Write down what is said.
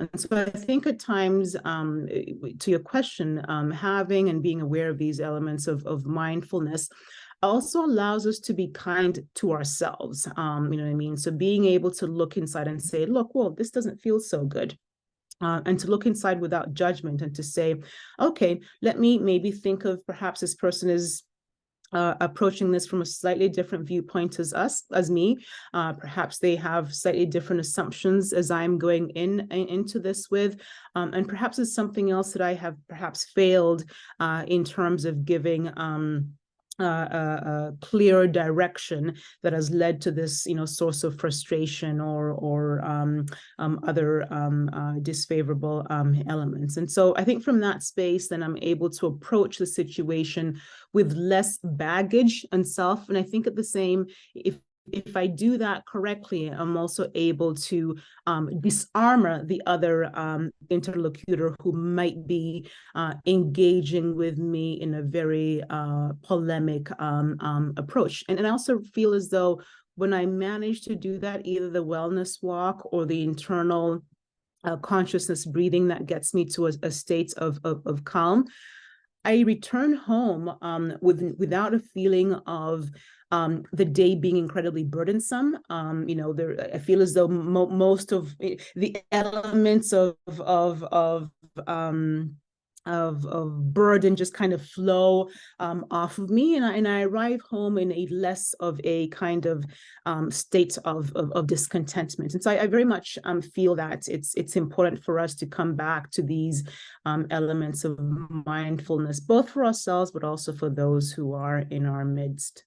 And so I think at times, to your question, having and being aware of these elements of mindfulness also allows us to be kind to ourselves. You know what I mean? So being able to look inside and say, look, well, this doesn't feel so good. And to look inside without judgment and to say, okay, let me maybe think of perhaps this person is approaching this from a slightly different viewpoint as me. Perhaps they have slightly different assumptions as I'm going into this with, and perhaps it's something else that I have perhaps failed in terms of giving a clear direction that has led to this, source of frustration or other disfavorable elements. And so I think from that space, then I'm able to approach the situation with less baggage and self. And I think at the same, if I do that correctly, I'm also able to disarm the other interlocutor who might be engaging with me in a very polemic approach. And I also feel as though when I manage to do that, either the wellness walk or the internal consciousness breathing that gets me to a state of calm, I return home without a feeling of the day being incredibly burdensome. I feel as though most of the elements of burden just kind of flow off of me, and I arrive home in a less of a kind of state of discontentment. And so I very much feel that it's important for us to come back to these elements of mindfulness, both for ourselves but also for those who are in our midst.